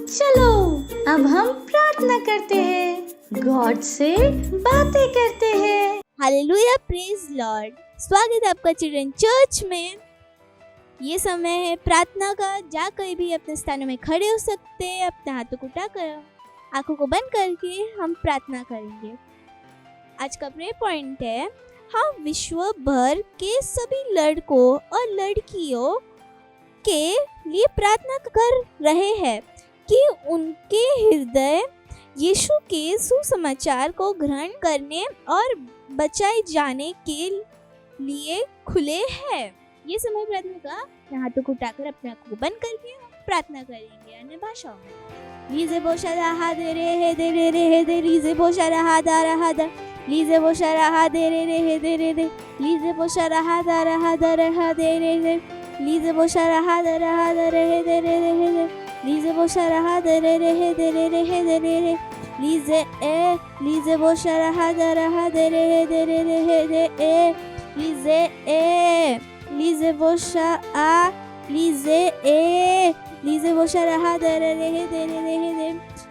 चलो अब हम प्रार्थना करते हैं, गॉड से बातें करते हैं। Hallelujah, praise Lord. स्वागत है आपका चिल्ड्रन चर्च में। ये समय है प्रार्थना का। जा कहीं भी अपने स्थानों में खड़े हो सकते हैं। अपने हाथों को उठाकर आंखों को बंद करके हम प्रार्थना करेंगे। आज का प्रे पॉइंट है, हम विश्व भर के सभी लड़कों और लड़कियों के लिए प्रार्थना कर रहे हैं कि उनके हृदय यीशु के सुसमाचार को ग्रहण करने और बचाए जाने के लिए खुले हैं। ये समय प्रार्थना का। हाथों को उठाकर अपने आंखों को बंद करके हम प्रार्थना करेंगे अन्य भाषाओं में। लीजे बोशा हा दे रे हे दे लीजे बोशा रहा दा रहा दा लीजे बोशा रहा दे रे हे दे रे लीजे बोशा रहा दा रहा दे रे लीजे बोशा रहा दा रहा रे दे रे लीजे बोशा रहा दे रे हे दे रे लीजे ए लीजे बोशा रहा दा रहा दे रे हे दे ए लीजे ए लीजे बोशा आ लीजे ए लीजे बोशा रहा दे रे हे दे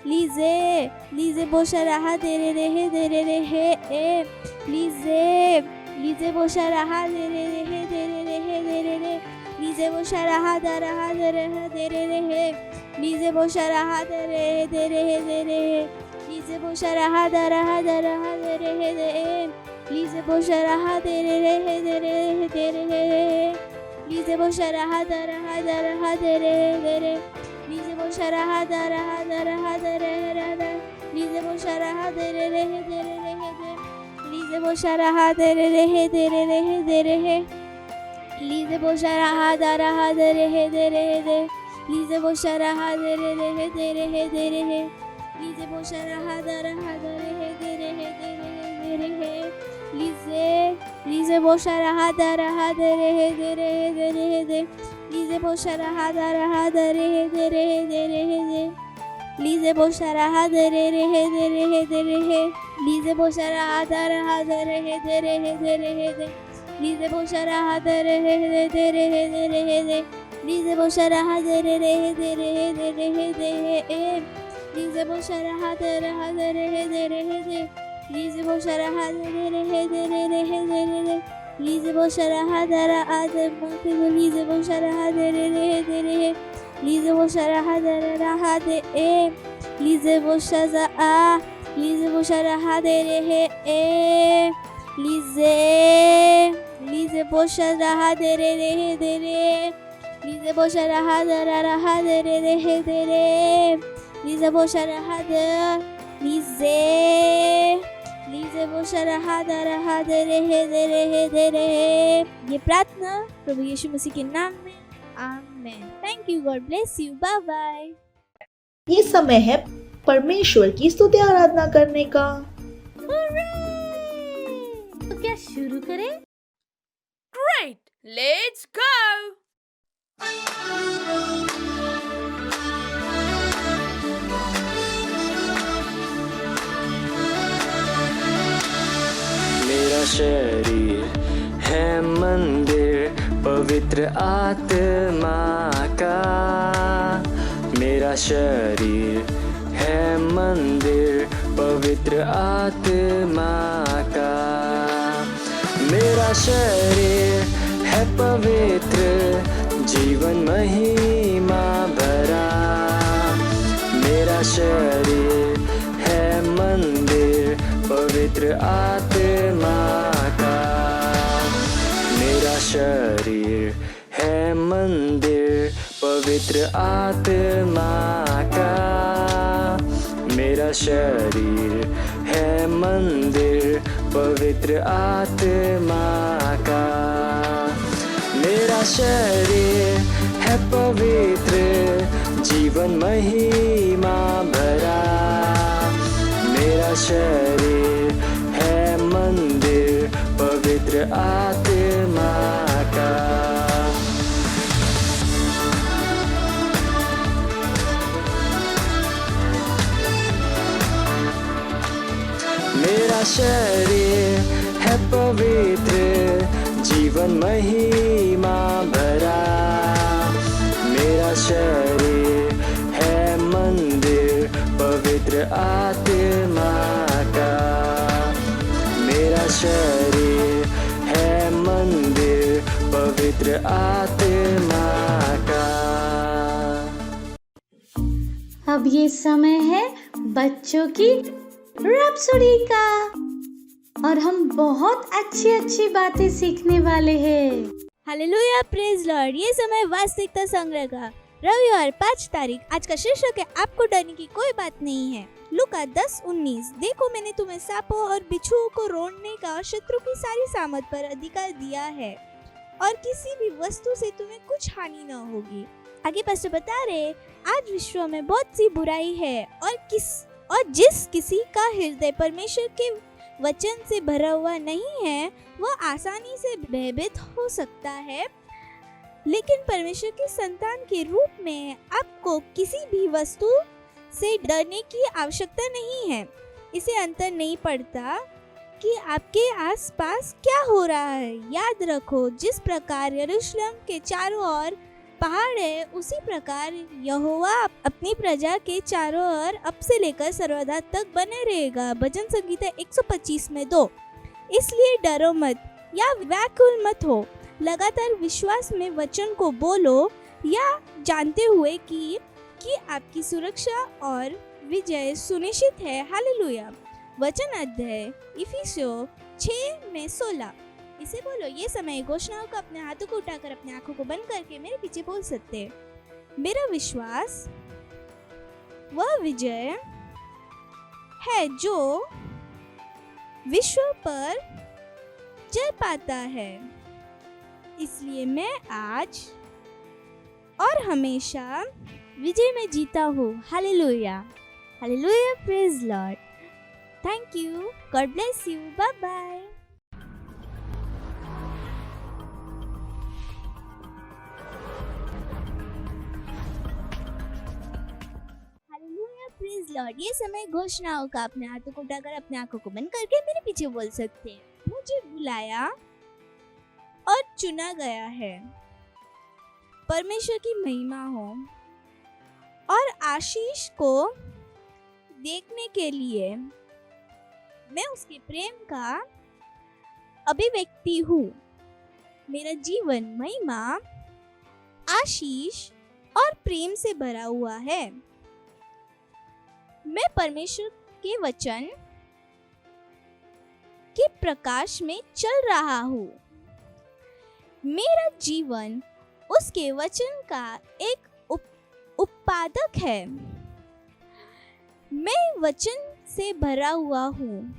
लीजे बोशा रहा दे रे हे ए लीजे बोशा रहा दे रे हे लीजे बोशा रहा दा रहा दे रे हे लीजे बोशा रहा दे रे लीजे बोशा रहा दा रहा दे रे लीजे बोशा रहा दे रे लीजे बोशा रहा दा रहा दे रे लीजे बोशा रहा दा रहा दे रे लीजे बोशा रहा दे रे लीजे बोशा रहा दे रे लीजे बोशा रहा दा रहा दे रे लीजे बोशा रहा दे रे लीजे बोशा रहा दा रहा दे रे लीजे बोशा रहा दा रहा दे रे लीजे बोशा रहा दा रहा दे रे लीजे बोशा रहा दे रे लीजे बोशा रहा दा रहा दे रे लीजे बोशा रहा दे रे लीजे बोशा रहा दे रे लीजे बोशा रहा दे रे लीजे बोशा रहा दे रे लीजे बोशा रहा दा रहा दे लीजे बोशा रहा दे रे लीजे बोशा रहा दे रहा दे ए लीजे बोशा जा आ लीजे बोशा रहा दे रे ए लीजे बोशा रहा दे रे लीजे बोशा रहा दे रहा दे रे लीजे बोशा रहा दे लीजे बोशा रहा दा रहा दे रे। ये प्रार्थना प्रभु यीशु मसीह के नाम में, आमीन। Thank you, god bless you, bye bye. ये समय है परमेश्वर की स्तुति आराधना करने का। तो क्या शुरू करें? Great! Let's go! मेरा शरीर है मंदिर पवित्र आत्मा का। मेरा शरीर है मंदिर पवित्र आत्मा का। मेरा शरीर है पवित्र जीवन महिमा भरा। मेरा शरीर है मंदिर पवित्र आत्मा का। मेरा शरीर है मंदिर पवित्र आत्मा का। मेरा शरीर है मंदिर पवित्र आत्मा का। मेरा शरीर है पवित्र जीवन महिमा भरा। मेरा शरीर है मंदिर पवित्र आत्मा का। मेरा शरीर है पवित्र जीवन महिमा भरा। मेरा शरीर है मन पवित्र आत्मा का। अब ये समय है बच्चों की रैप्सोडी का और हम बहुत अच्छी अच्छी बातें सीखने वाले हैं। Hallelujah, praise lord. ये समय वास्तविकता संग्रह का रविवार 5 तारीख। आज का शीर्षक है आपको डरने की कोई बात नहीं है। लूका 10:19। देखो मैंने तुम्हें सांपों और बिच्छुओं को रोकने का शत्रु की सारी सामर्थ पर अधिकार दिया है और किसी भी वस्तु से तुम्हें कुछ हानि न होगी। आगे पास्टर बता रहे, आज विश्व में बहुत सी बुराई है और जिस किसी का हृदय परमेश्वर के वचन से भरा हुआ नहीं है वह आसानी से भयभीत हो सकता है। लेकिन परमेश्वर की संतान के रूप में आपको किसी भी वस्तु से डरने की आवश्यकता नहीं है। इसे अंतर नहीं पड़ता कि आपके आसपास क्या हो रहा है। याद रखो, जिस प्रकार यरूशलेम के चारों ओर पहाड़ है उसी प्रकार यहोवा अपनी प्रजा के चारों ओर अब से लेकर सर्वदा तक बने रहेगा। भजन संगीता 125:2। इसलिए डरो मत या व्याकुल मत हो, लगातार विश्वास में वचन को बोलो या जानते हुए कि आपकी सुरक्षा और विजय सुनिश्चित है। हालेलुया। वचन अध्याय इफिसियों 6:16। इसे बोलो, ये समय घोषणाओं का अपने हाथों को उठाकर अपने आंखों को बंद करके मेरे पीछे बोल सकते हैं। मेरा विश्वास वह विजय है जो विश्व पर जय पाता है। इसलिए मैं आज और हमेशा विजय में जीता हूँ। Hallelujah, hallelujah, praise lord. Thank you, god bless you, bye bye. Hallelujah, praise lord. ये समय घोषणाओं का अपने हाथों को उठाकर अपने आंखों को बंद करके मेरे पीछे बोल सकते हैं। मुझे बुलाया और चुना गया है। परमेश्वर की महिमा हो और आशीष को देखने के लिए मैं उसके प्रेम का अभिव्यक्ति हूँ। मेरा जीवन महिमा, आशीष और प्रेम से भरा हुआ है। मैं परमेश्वर के वचन के प्रकाश में चल रहा हूँ। मेरा जीवन उसके वचन का एक उत्पादक है। मैं वचन से भरा हुआ हूँ।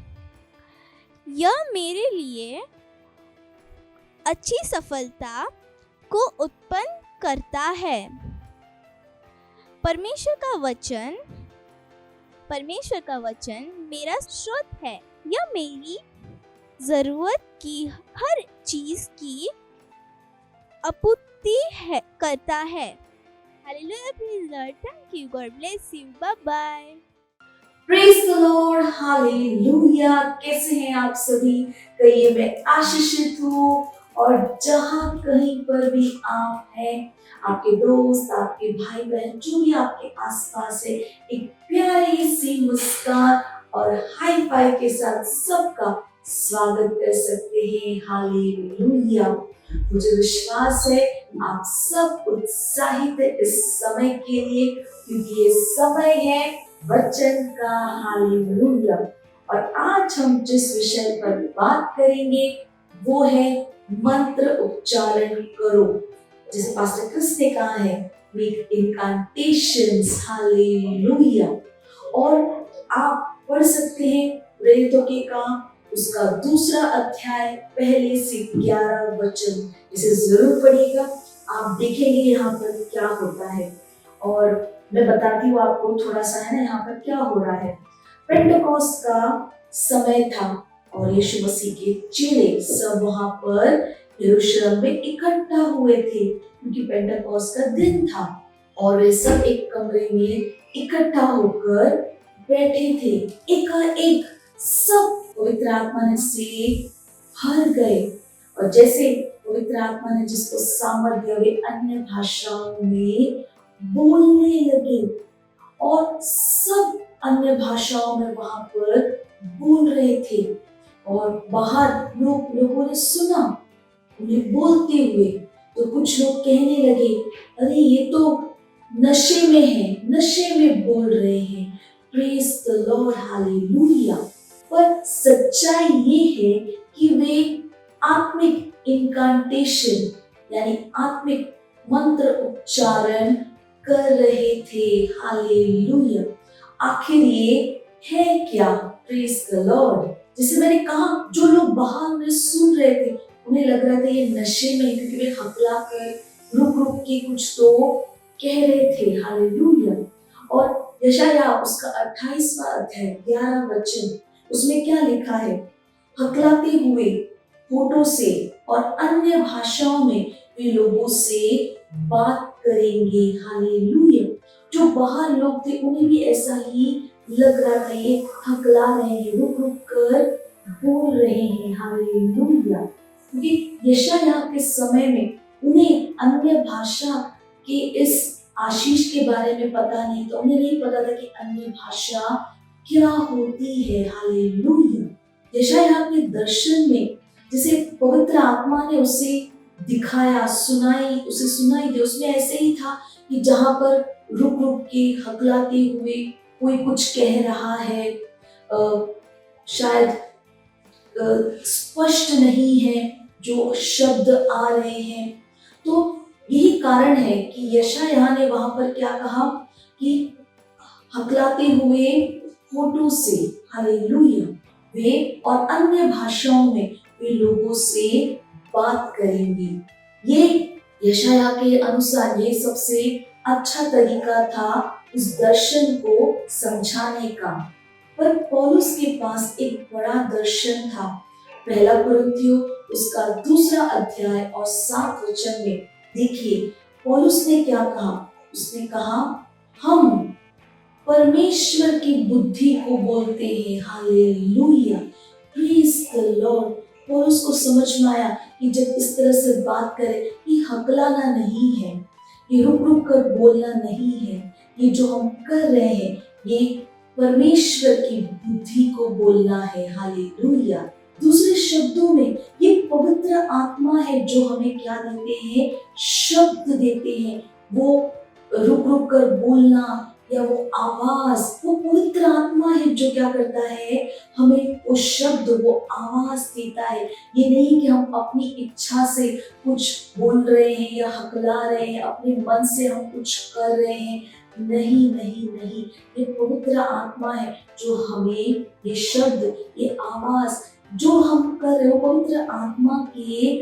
यह मेरे लिए अच्छी सफलता को उत्पन्न करता है। परमेश्वर का वचन मेरा स्रोत है। यह मेरी जरूरत की हर चीज की आपूर्ति करता है। Hallelujah, praise lord. Thank you, god bless you, bye bye. Praise the lord, hallelujah. कैसे हैं आप सभी? कहिए मैं आशीषित हूँ। और जहाँ कहीं पर भी आप हैं, आपके दोस्त, आपके भाई बहन, जो भी आपके आसपास है, एक प्यारी सी मुस्कान और हाई फाई के साथ सबका स्वागत कर सकते हैं। हालेलुया। मुझे विश्वास है आप सब उत्साहित है इस समय के लिए, क्योंकि ये समय है वचन का। हालेलुया। और आज हम जिस विषय पर बात करेंगे वो है मंत्र उच्चारण करो। जैसे पास्टर क्रिस ने कहा है, मेक इनकांटेशंस। हालेलुया। और आप पढ़ सकते हैं प्रेरितों के काम उसका 2 अध्याय पहले से 11 वचन। इसे जरूर पढ़िएगा, आप देखेंगे यहाँ पर क्या होता है। और मैं बताती हूँ आपको थोड़ा सा, है ना, यहाँ पर क्या हो रहा है। पेंटेकोस्ट का समय था और यीशु मसीह के चेले सब वहां पर यरूशलेम में इकट्ठा हुए थे, क्योंकि पेंटेकोस्ट का दिन था। और वे सब एक कमरे में इकट्ठा होकर बैठे थे। एकाएक सब पवित्र आत्मा से भर गए और जैसे पवित्र आत्मा ने जिसको सामर्थ दिया वे अन्य भाषाओं में बोलने लगे और सब अन्य भाषाओं में वहां पर बोल रहे थे। और बाहर लोगों ने सुना उन्हें बोलते हुए, तो कुछ लोग कहने लगे, अरे ये तो नशे में है, नशे में बोल रहे हैं। Praise the lord, hallelujah. पर सच्चाई ये है कि वे आत्मिक इनकांटेशन यानी आत्मिक मंत्र उच्चारण कर रहे थे। हालेलुया। आखिर ये है क्या? Praise the Lord. जैसे मैंने कहा, जो लोग बाहर में सुन रहे थे उन्हें लग रहा था ये नशे में, क्योंकि वे हकला कर रुक रुक के कुछ तो कह रहे थे। हालेलुया। और यशायाह उसका 28वां अध्याय 11 वचन, उसमें क्या लिखा है? हकलाते हुए होठों से और अन्य भाषाओं में वे लोगों से बात करेंगे। हालेलुया। जो बाहर लोग थे उन्हें भी ऐसा ही लग रहा था, ये हकला रहे हैं, रुक रुक कर बोल रहे हैं। हालेलुया। क्योंकि यशायाह के समय में उन्हें अन्य भाषा के इस आशीष के बारे में पता नहीं था। उन्हें नहीं पता था कि अन्य भाषा क्या होती है। हालेलुया। यशायाह के दर्शन में जिसे पवित्र आत्मा ने उसे दिखाया, उसे सुनाई दी, उसमें ऐसे ही था कि जहां पर रुक रुक के हकलाते हुए कोई कुछ कह रहा है, शायद स्पष्ट नहीं है जो शब्द आ रहे हैं। तो यही कारण है कि यशायाह ने वहां पर क्या कहा कि हकलाते हुए होठों से, हालेलुया, वे और अन्य भाषाओं में वे लोगों से बात करेंगे। ये यशायाह के अनुसार ये सबसे अच्छा तरीका था उस दर्शन को समझाने का। पर पौलुस के पास एक बड़ा दर्शन था। पहला कुरिन्थियों उसका 2 अध्याय और 7 वचन में देखिए पौलुस ने क्या कहा। उसने कहा, हम परमेश्वर की बुद्धि को बोलते हैं। हालेलुया। Praise the Lord. पौलुस को समझ में आया कि जब इस तरह से बात करें, ये हकलाना नहीं है, ये रुक रुक कर बोलना नहीं है, ये जो हम कर रहे हैं ये परमेश्वर की बुद्धि को बोलना है। हालेलुया। दूसरे शब्दों में ये पवित्र आत्मा है जो हमें क्या देते हैं? शब्द देते हैं। वो रुक रुक कर बोलना या वो आवाज, वो पवित्र आत्मा है जो क्या करता है? हमें वो शब्द, वो आवाज देता है। ये नहीं कि हम अपनी इच्छा से कुछ बोल रहे हैं या हकला रहे हैं, अपने मन से हम कुछ कर रहे हैं। नहीं नहीं नहीं, ये पवित्र आत्मा है जो हमें ये शब्द, ये आवाज जो हम कर रहे हो पवित्र आत्मा के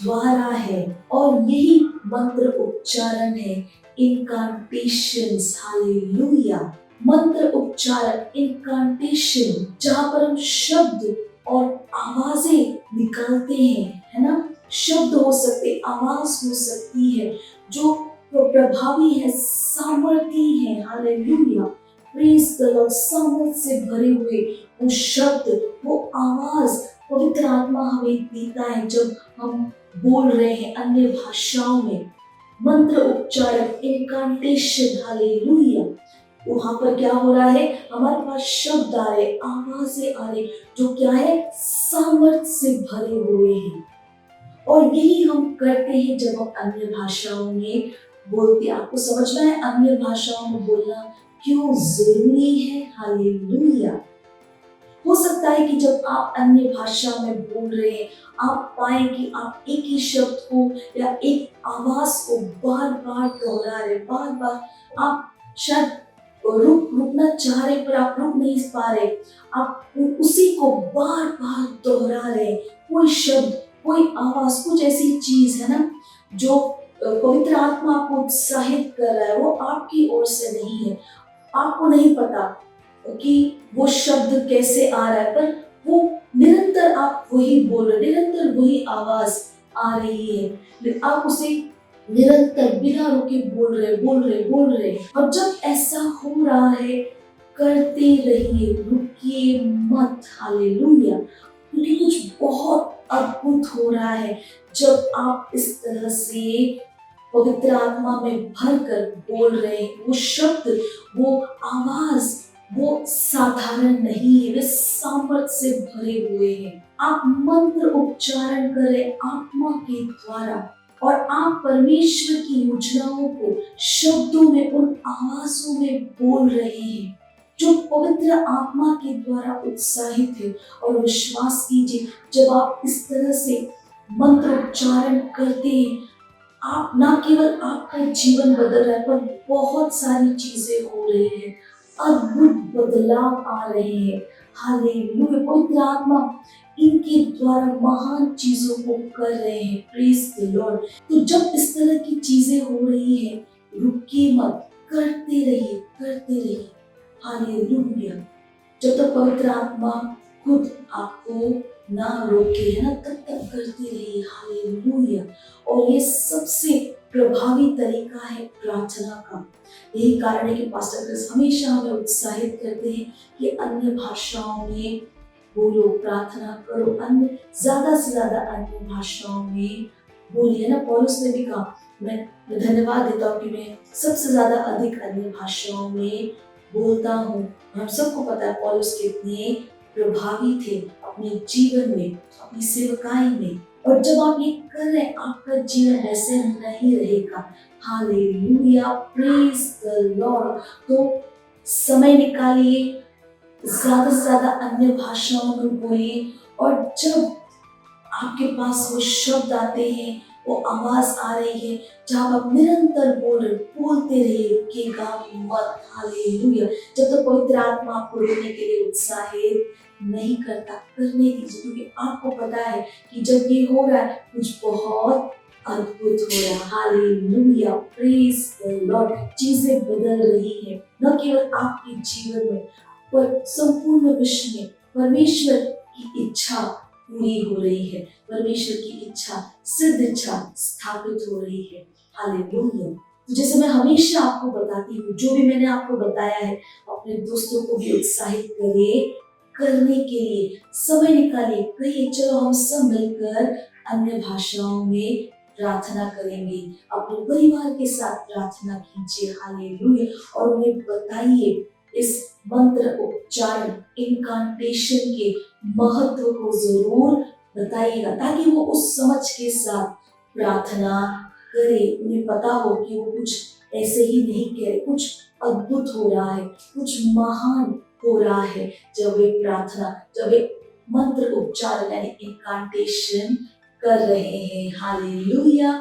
द्वारा है। और यही मंत्र उच्चारण है, इनकांटेशंस। हालेलुया। मंत्र उच्चारण, इनकांटेशन, जहां पर हम शब्द और आवाजें निकालते हैं, है ना? शब्द हो सकते, आवाज हो सकती है जो प्रभावी है, सामर्थी है। हालेलुया। Praise the Lord. सामर्थ से भरे हुए वो शब्द, वो आवाज पवित्र आत्मा हमें देता है जब हम बोल रहे हैं अन्य भाषाओं में। मंत्र उच्चारण, इनकांटेशन। हालेलुया। वहां पर क्या हो रहा है? हमारे पास शब्द आ रहे, आवाजें आ रही जो क्या है? सामर्थ से भरे हुए हैं। और यही हम करते हैं जब हम अन्य भाषाओं में बोलते हैं। आपको समझना है अन्य भाषाओं में बोलना क्यों जरूरी है। हालेलुया। हो सकता है कि जब आप अन्य भाषा में बोल रहे हैं, आप पाएं कि आप एक ही शब्द को या एक आवाज को बार बार दोहरा रहे, बार बार आप शायद रुकना चाह रहे पर आप रुक नहीं पा रहे, आप उसी को बार बार दोहरा रहे। कोई शब्द, कोई आवाज, कुछ ऐसी चीज है ना जो पवित्र आत्मा आपको उत्साहित कर रहा है, वो आपकी ओर से नहीं है। आपको नहीं पता कि वो शब्द कैसे आ रहा है, पर वो निरंतर आप वही बोल रहे, निरंतर वही आवाज आ रही है, आप उसे निरंतर बिना रुके बोल रहे। और जब ऐसा हो रहा है, करते रहिए, रुकिए मत। हालेलुया। क्योंकि कुछ बहुत अद्भुत हो रहा है जब आप इस तरह से पवित्र आत्मा में भरकर बोल रहे हैं। वो शब्द, वो आवाज वो साधारण नहीं है, वे सामर्थ्य से भरे हुए हैं। आप मंत्र उच्चारण करें आत्मा के द्वारा और आप परमेश्वर की योजनाओं को शब्दों में, उन आवाजों में बोल रहे हैं जो पवित्र आत्मा के द्वारा उत्साहित है। और विश्वास कीजिए, जब आप इस तरह से मंत्र उच्चारण करते हैं, आप ना केवल आपका जीवन बदल रहा है, पर बहुत सारी चीजें हो रही हैं, अद्भुत बदलाव आ रहे हैं। हालेलुया, पवित्र आत्मा इनके द्वारा महान चीजों को कर रहे हैं। Praise the Lord. तो जब इस तरह की चीजें हो रही है, रुकिए मत, करते रहिए, करते रहिए। हालेलुया। जब तक पवित्र आत्मा खुद आपको ना रोके, है ना, तब तक करते रहिए। हालेलुया। और ये सबसे प्रभावी तरीका है प्रार्थना का। यही कारण है कि पास्टर क्रिस हमेशा हमें उत्साहित करते हैं कि अन्य भाषाओं में बोलो, प्रार्थना करो, अन्य ज्यादा से ज्यादा अन्य भाषाओं में बोलिए ना। पौलुस ने भी कहा, मैं धन्यवाद देता हूँ कि मैं सबसे ज्यादा अधिक अन्य भाषाओं में बोलता हूँ। हम सबको पता है पौलुस कितने प्रभावी थे अपने जीवन में, अपनी सेवकाई में। और जब आप ये कर रहे हैं, आपका जीवन ऐसे नहीं रहेगा। Hallelujah, praise the Lord. तो समय निकालिए, ज्यादा से ज्यादा अन्य भाषाओं में बोलिए। और जब आपके पास वो शब्द आते हैं, वो आवाज आ रही है, जहाँ आप निरंतर बोलते रहिए, रुकिएगा मत। हालेलुया। जब तक पवित्र आत्मा आपको रोकने के लिए उत्साहित नहीं करता, करने दीजिए, क्योंकि आपको पता है कि जब ये हो रहा है, कुछ बहुत अद्भुत हो रहा है। Hallelujah, praise the Lord. चीजें बदल रही है, न केवल आपके जीवन में, पर संपूर्ण विश्व में परमेश्वर की इच्छा पूरी हो रही है। परमेश्वर की इच्छा, सिद्ध इच्छा स्थापित हो रही है। हालेलुया। तो जैसे मैं हमेशा आपको बताती हूँ, जो भी मैंने आपको बताया है, अपने दोस्तों को भी उत्साहित करिए करने के लिए। समय निकालिए, कहिए चलो हम सब मिलकर अन्य भाषाओं में प्रार्थना करेंगे। अपने परिवार के साथ प्रार्थना कीजिए। हालेलुया। और उन्हें बताइए इस मंत्र उच्चारण, इनकांटेशन के महत्व को जरूर बताइएगा, ताकि वो उस समझ के साथ प्रार्थना करे। उन्हें पता हो कि वो कुछ ऐसे ही नहीं कह रहे, कुछ अद्भुत हो रहा है, कुछ महान हो रहा है जब वे प्रार्थना, जब वे मंत्र उच्चारण यानी इनकांटेशन कर रहे हैं। Hallelujah,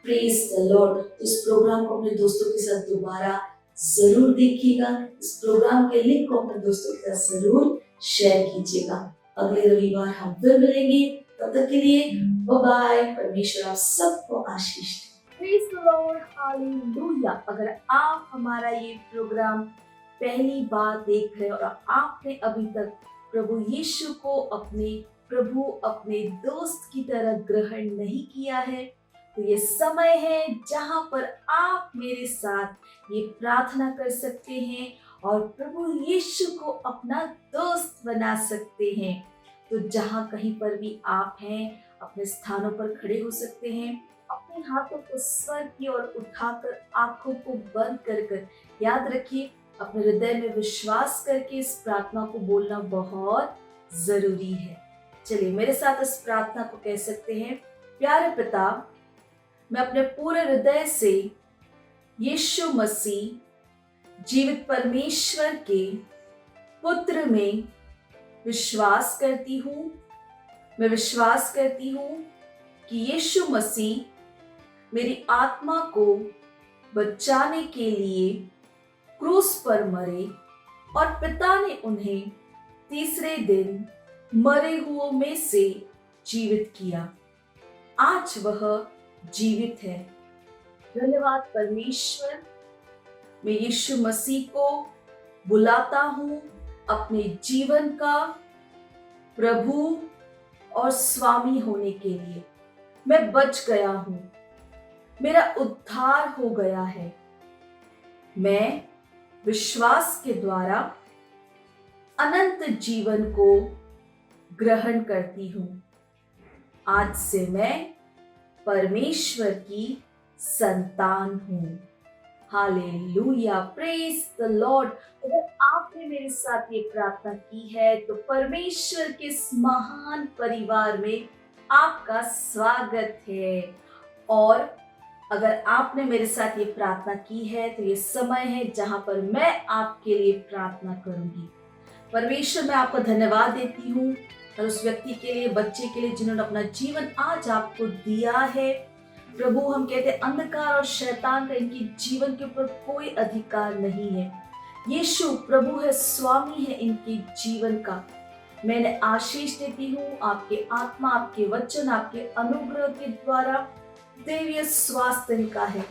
praise the Lord. इस प्रोग्राम को अपने दोस्तों के साथ दोबारा जरूर देखिएगा। इस प्रोग्राम के लिंक को अपने दोस्तों के साथ जरूर शेयर कीजिएगा। अगले रविवार हम फिर मिलेंगे, तब तक के लिए बाय बाय। परमेश्वर आप सबको आशीष दे। Praise the Lord, hallelujah. अगर आप हमारा ये प्रोग्राम पहली बार देख रहे हो और आपने अभी तक प्रभु यीशु को अपने प्रभु, अपने दोस्त की तरह ग्रहण नहीं किया है, तो ये समय है जहां पर आप मेरे साथ ये प्रार्थना कर सकते हैं और प्रभु यीशु को अपना दोस्त बना सकते हैं। तो जहां कहीं पर भी आप हैं, अपने स्थानों पर खड़े हो सकते हैं, अपने हाथों को स्वर की ओर उठाकर आंखों को बंद कर कर याद रखिए, अपने हृदय में विश्वास करके इस प्रार्थना को बोलना बहुत जरूरी है। चलिए मेरे साथ इस प्रार्थना को कह सकते हैं। प्यारे पिता, मैं अपने पूरे हृदय से यीशु मसीह जीवित परमेश्वर के पुत्र में विश्वास करती हूँ। मैं विश्वास करती हूँ कि यीशु मसीह मेरी आत्मा को बचाने के लिए क्रूस पर मरे और पिता ने उन्हें तीसरे दिन मरे हुओं में से जीवित किया। आज वह जीवित है। धन्यवाद परमेश्वर। मैं यीशु मसीह को बुलाता हूँ अपने जीवन का प्रभु और स्वामी होने के लिए। मैं बच गया हूँ, मेरा उद्धार हो गया है। मैं विश्वास के द्वारा अनंत जीवन को ग्रहण करती हूँ। आज से मैं परमेश्वर की संतान हूँ। Hallelujah, praise the Lord. अगर आपने मेरे साथ ये प्रार्थना की है तो परमेश्वर के इस महान परिवार में आपका स्वागत है। और अगर आपने मेरे साथ ये प्रार्थना की है तो ये समय है जहां पर मैं आपके लिए प्रार्थना करूंगी। परमेश्वर, मैं आपको धन्यवाद देती हूँ और उस व्यक्ति के लिए, बच्चे के लिए जिन्होंने अपना जीवन आज आपको दिया है। प्रभु, हम कहते हैं अंधकार और शैतान का इनके जीवन के ऊपर कोई अधिकार नहीं है। यीशु प्रभु है, स्वामी है इनके जीवन का। मैंने आशीष देती हूँ आपके आत्मा, आपके वचन, आपके अनुग्रह के द्वारा दैवीय स्वास्थ्य इनका है।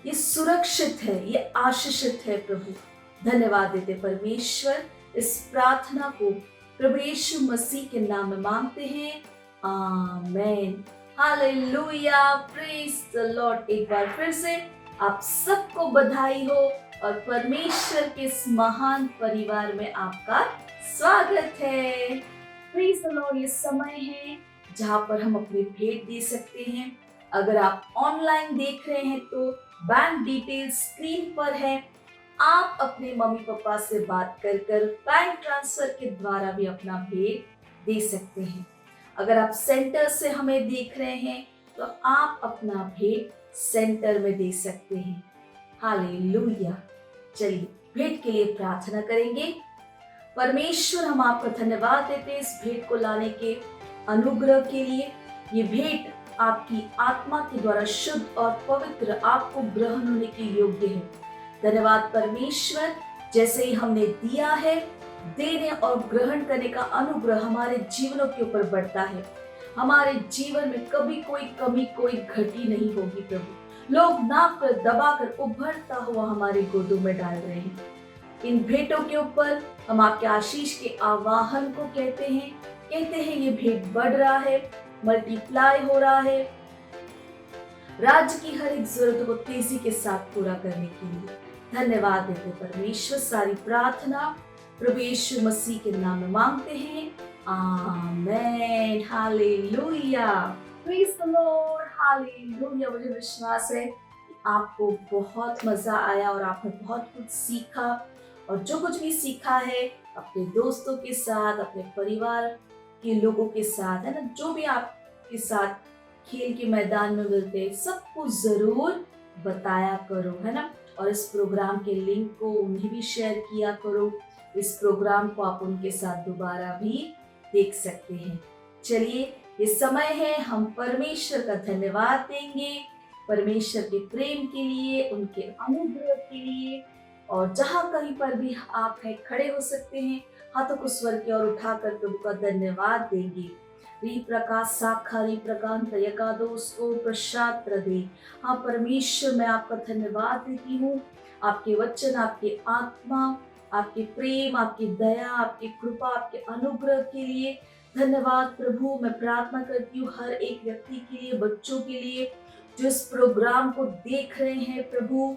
ये सुरक्षित है, ये आशीषित है। प्रभु धन्यवाद देते परमेश्वर, इस प्रार्थना को प्रभु यीशु मसीह के नाम में मांगते हैं, amen. Hallelujah, praise the lord. एक बार फिर से आप सबको बधाई हो और परमेश्वर के इस महान परिवार में आपका स्वागत है। Praise the Lord. ये समय है जहां पर हम अपनी भेंट दे सकते हैं। अगर आप ऑनलाइन देख रहे हैं तो बैंक डिटेल्स स्क्रीन पर है। आप अपने मम्मी पापा से बात कर बैंक ट्रांसफर के द्वारा भी अपना भेंट दे सकते हैं। अगर आप सेंटर से हमें देख रहे हैं तो आप अपना भेंट सेंटर में दे सकते हैं। हालेलुया। चलिए भेंट के लिए प्रार्थना करेंगे। परमेश्वर, हम आपका धन्यवाद देते हैं इस भेंट को लाने के अनुग्रह के लिए। ये भेंट आपकी आत्मा के द्वारा शुद्ध और पवित्र, आपको ग्रहण होने के योग्य है। धन्यवाद परमेश्वर, जैसे ही हमने दिया है, देने और ग्रहण करने का अनुग्रह हमारे जीवनों के ऊपर बढ़ता है। हमारे जीवन में कभी कोई कमी, कोई घटी नहीं होगी। प्रभु, लोग नाप कर, दबा कर उभरता हुआ हमारे गोदों में डाल रहे हैं। इन भेंटों के ऊपर हम आपके आशीष के आवाहन को कहते हैं ये भेंट बढ़ रहा है, मल्टीप्लाई हो रहा है, राज्य की हर एक जरूरत को तेजी के साथ पूरा करने के लिए। धन्यवाद देते परमेश्वर। सारी प्रार्थना प्रभु यीशु मसीह के नाम में मांगते हैं, amen. Hallelujah, praise the lord, hallelujah. मुझे विश्वास है कि आपको बहुत मजा आया और आपने बहुत कुछ सीखा। और जो कुछ भी सीखा है अपने दोस्तों के साथ, अपने परिवार के लोगों के साथ, है ना, जो भी आपके साथ खेल के मैदान में मिलते हैं, सबको जरूर बताया करो, है ना। और इस प्रोग्राम के लिंक को उन्हें भी शेयर किया करो। इस प्रोग्राम को आप उनके साथ दोबारा भी देख सकते हैं। चलिए, ये समय है हम परमेश्वर का धन्यवाद देंगे, परमेश्वर के प्रेम के लिए, उनके अनुग्रह के लिए। और जहाँ कहीं पर भी आप हैं, खड़े हो सकते हैं, हाथों को स्वर की ओर उठाकर प्रभु का धन्यवाद देंगे। री प्रकाश साखा री प्रकांत यकादोस को प्रसाद दे। हाँ परमेश्वर, मैं आपका धन्यवाद देती हूँ, आपके वचन, आपके आत्मा, आपके प्रेम, आपकी दया, आपकी कृपा, आपके अनुग्रह के लिए धन्यवाद प्रभु। मैं प्रार्थना करती हूँ हर एक व्यक्ति के लिए, बच्चों के लिए जो इस प्रोग्राम को देख रहे हैं। प्रभु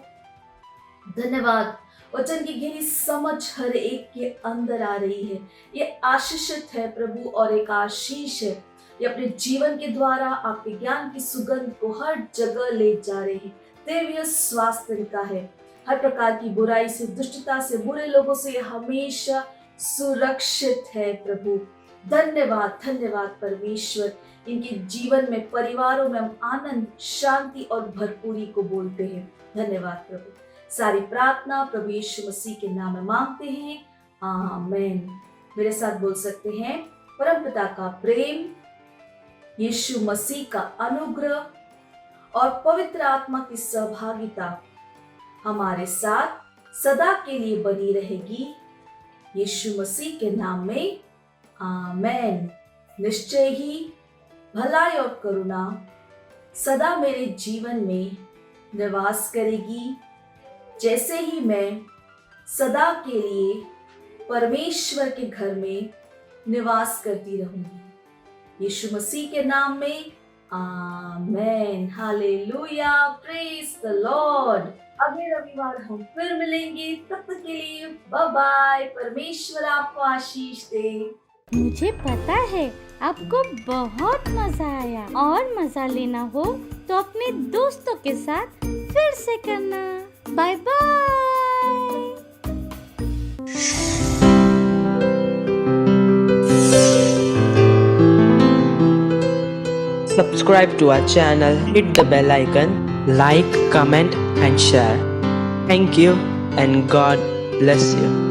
धन्यवाद, वचन की गहरी समझ हर एक के अंदर आ रही है। ये आशीषित है प्रभु और एक आशीष है। ये अपने जीवन के द्वारा आपके ज्ञान की सुगंध को हर जगह ले जा रहे हैं। दैवीय स्वास्थ्य का है, हर प्रकार की बुराई से, दुष्टता से, बुरे लोगों से हमेशा सुरक्षित है। प्रभु धन्यवाद, धन्यवाद परमेश्वर। इनके जीवन में, परिवारों में हम आनंद, शांति और भरपूरी को बोलते हैं। धन्यवाद प्रभु। सारी प्रार्थना प्रभु यीशु मसीह के नाम में मांगते हैं, आमेन। मेरे साथ बोल सकते हैं, परमपिता का प्रेम, यीशु मसीह का अनुग्रह और पवित्र आत्मा की सहभागिता हमारे साथ सदा के लिए बनी रहेगी। यीशु मसीह के नाम में, आमेन। निश्चय ही भलाई और करुणा सदा मेरे जीवन में निवास करेगी, जैसे ही मैं सदा के लिए परमेश्वर के घर में निवास करती रहूंगी। यीशु मसीह के नाम में, amen. Hallelujah, praise the lord. अगले रविवार हम फिर मिलेंगे, तब तक के लिए बाय बाय। परमेश्वर आपको आशीष दे। मुझे पता है आपको बहुत मजा आया, और मजा लेना हो तो अपने दोस्तों के साथ फिर से करना। Bye bye. Subscribe to our channel, hit the bell icon, like, comment and share. Thank you and God bless you.